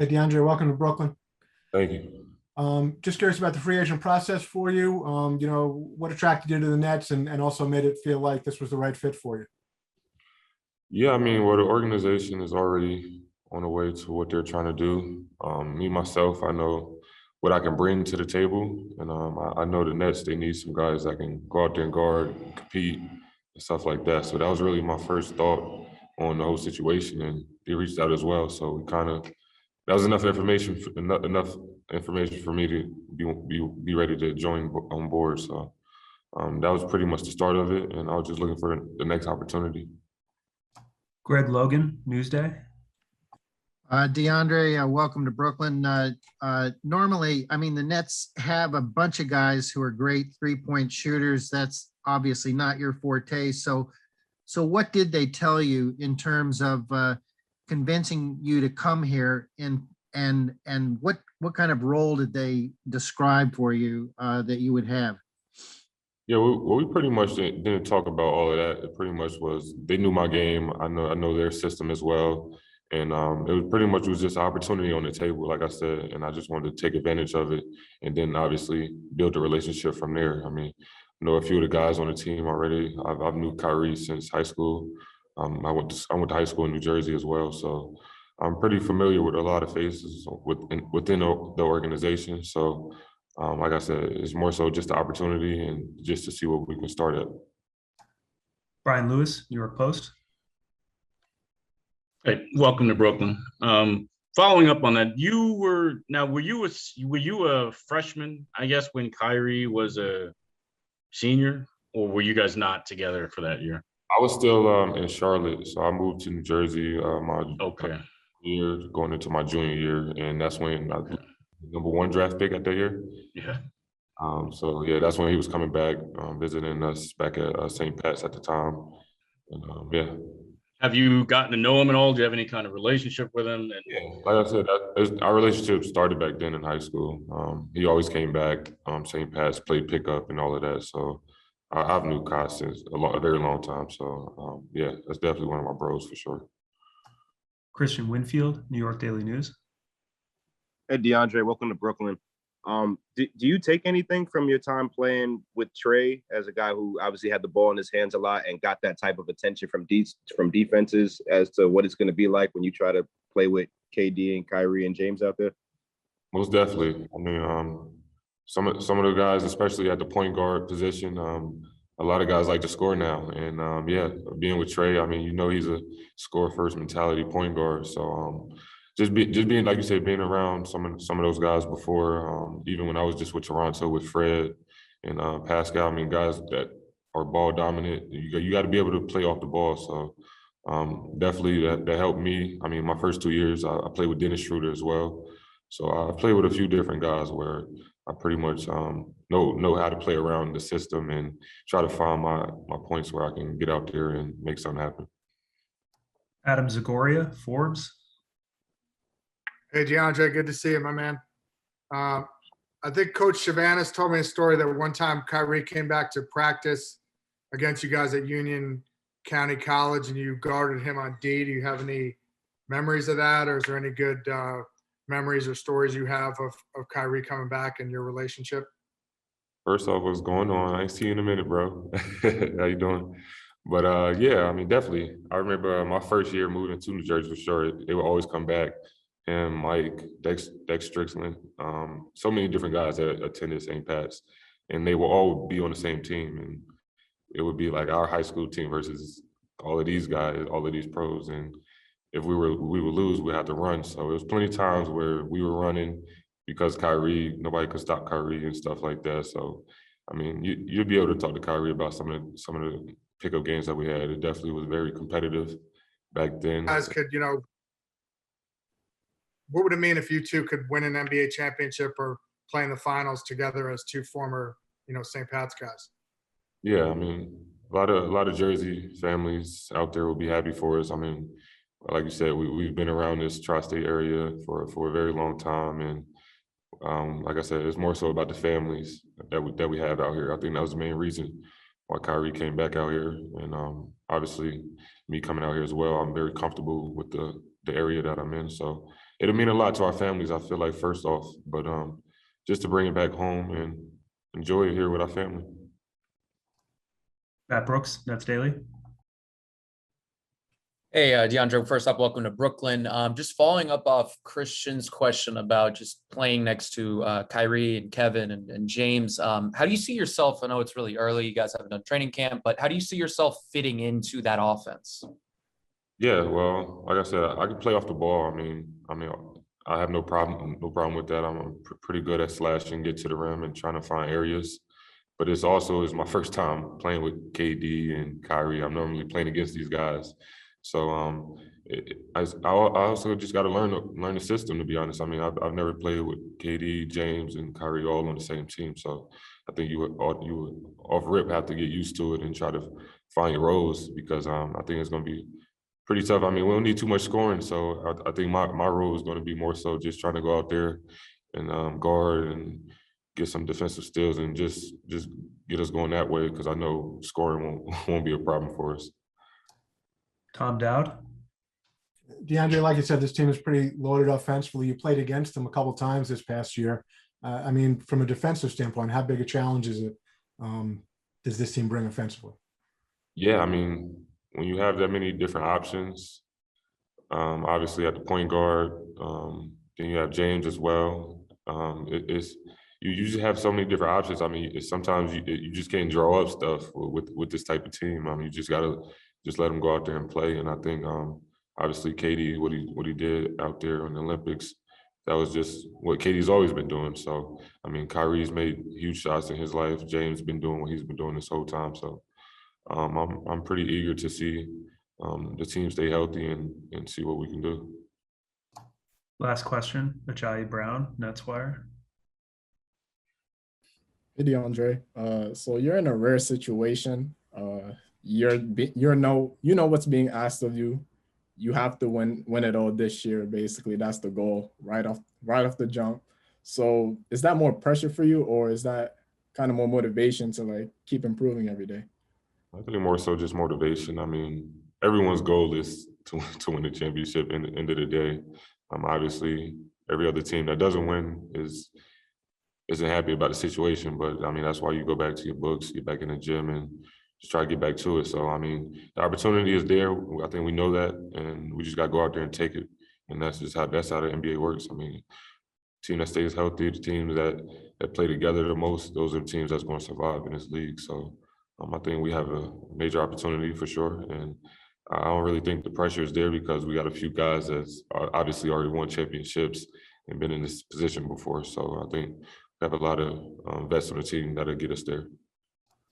Hey, DeAndre, welcome to Brooklyn. Thank you. Just curious about the free agent process for you. What attracted you to the Nets and also made it feel like this was the right fit for you? Yeah, I mean, well, the organization is already on the way to what they're trying to do. Me, myself, I know what I can bring to the table. And I know the Nets, they need some guys that can go out there and guard, compete, and stuff like that. So that was really my first thought on the whole situation. And they reached out as well. So we kind of, that was enough information, enough information for me to be ready to join on board. So that was pretty much the start of it. And I was just looking for the next opportunity. Greg Logan, Newsday. DeAndre, welcome to Brooklyn. Normally, I mean, the Nets have a bunch of guys who are great three-point shooters. That's obviously not your forte. So what did they tell you in terms of convincing you to come here, and what kind of role did they describe for you that you would have? Yeah, we pretty much didn't talk about all of that. It pretty much was they knew my game. I know their system as well, and it was pretty much just an opportunity on the table, like I said, and I just wanted to take advantage of it, and then obviously build a relationship from there. I mean, I know a few of the guys on the team already. I've knew Kyrie since high school. I went to high school in New Jersey as well, so I'm pretty familiar with a lot of faces within the organization. So. Like I said, it's more so just the opportunity and just to see what we can start at. Brian Lewis, New York Post. Hey, welcome to Brooklyn. Following up on that, were you a freshman, I guess, when Kyrie was a senior, or were you guys not together for that year? I was still in Charlotte, so I moved to New Jersey my Okay. year going into my junior year, and that's when I number one draft pick at that year. Yeah. So yeah, that's when he was coming back, visiting us back at St. Pat's at the time, and yeah. Have you gotten to know him at all? Do you have any kind of relationship with him? And Yeah, like I said, our relationship started back then in high school. He always came back, St. Pat's, played pickup and all of that. So I've knew Kai since a very long time. So yeah, that's definitely one of my bros for sure. Christian Winfield, New York Daily News. Hey, DeAndre, welcome to Brooklyn. Do you take anything from your time playing with Trey as a guy who obviously had the ball in his hands a lot and got that type of attention from defenses as to what it's going to be like when you try to play with KD and Kyrie and James out there? Most definitely. I mean, some of the guys, especially at the point guard position, a lot of guys like to score now. And yeah, being with Trey, I mean, he's a score first mentality point guard. So just being, like you said, being around some of those guys before, even when I was just with Toronto with Fred and Pascal. I mean, guys that are ball dominant. You got to be able to play off the ball. So definitely that helped me. I mean, my first 2 years, I played with Dennis Schroeder as well. So I played with a few different guys where I pretty much know how to play around the system and try to find my points where I can get out there and make something happen. Adam Zagoria, Forbes. Hey, DeAndre, good to see you, my man. I think Coach Shavanis told me a story that one time Kyrie came back to practice against you guys at Union County College and you guarded him on D. Do you have any memories of that, or is there any good memories or stories you have of Kyrie coming back and your relationship? First off, what's going on? I ain't see you in a minute, bro. How you doing? But yeah, I mean, definitely. I remember my first year moving to New Jersey for sure. They would always come back. And Mike, Dex Strickland, so many different guys that attended St. Pat's, and they will all be on the same team. And it would be like our high school team versus all of these guys, all of these pros. And if we would lose, we had to run. So it was plenty of times where we were running because Kyrie, nobody could stop Kyrie and stuff like that. So, I mean, you'd be able to talk to Kyrie about some of the pickup games that we had. It definitely was very competitive back then. Guys could, what would it mean if you two could win an NBA championship or play in the finals together as two former, St. Pat's guys? Yeah, I mean, a lot of Jersey families out there will be happy for us. I mean, like you said, we've been around this tri-state area for a very long time, and like I said, it's more so about the families that we have out here. I think that was the main reason why Kyrie came back out here, and obviously me coming out here as well. I'm very comfortable with the area that I'm in, so it'll mean a lot to our families, I feel like, first off, but just to bring it back home and enjoy it here with our family. Matt Brooks, Nets Daily. Hey, DeAndre, first up, welcome to Brooklyn. Just following up off Christian's question about just playing next to Kyrie and Kevin and James. How do you see yourself? I know it's really early. You guys haven't done training camp, but how do you see yourself fitting into that offense? Yeah, well, like I said, I can play off the ball. I mean, I have no problem with that. I'm pretty good at slashing, get to the rim, and trying to find areas. But it's also my first time playing with KD and Kyrie. I'm normally playing against these guys. So I also just got to learn the system, to be honest. I mean, I've never played with KD, James, and Kyrie all on the same team. So I think you would off rip have to get used to it and try to find your roles, because I think it's going to be pretty tough. I mean, we don't need too much scoring. So I think my role is going to be more so just trying to go out there and guard and get some defensive steals and just get us going that way, because I know scoring won't be a problem for us. Tom Dowd. DeAndre, like you said, this team is pretty loaded offensively. You played against them a couple times this past year. I mean, from a defensive standpoint, how big a challenge is it? Does this team bring offensively? Yeah, I mean, when you have that many different options, obviously at the point guard, then you have James as well. You usually have so many different options. I mean, sometimes you just can't draw up stuff with this type of team. I mean, you just gotta let them go out there and play. And I think obviously KD, what he did out there in the Olympics, that was just what KD's always been doing. So I mean, Kyrie's made huge shots in his life. James been doing what he's been doing this whole time. So I'm pretty eager to see the team stay healthy and see what we can do. Last question, Ajayi Brown, Nets Wire. Hey, DeAndre. So you're in a rare situation. You know what's being asked of you. You have to win it all this year. Basically, that's the goal right off the jump. So is that more pressure for you, or is that kind of more motivation to like keep improving every day? I think more so just motivation. I mean, everyone's goal is to win the championship. In the end of the day, obviously every other team that doesn't win isn't happy about the situation. But I mean, that's why you go back to your books, get back in the gym, and just try to get back to it. So I mean, the opportunity is there. I think we know that, and we just got to go out there and take it. And that's how the NBA works. I mean, team that stays healthy, the teams that play together the most, those are the teams that's going to survive in this league. So I think we have a major opportunity for sure. And I don't really think the pressure is there, because we got a few guys that's obviously already won championships and been in this position before. So I think we have a lot of vets on the team that'll get us there.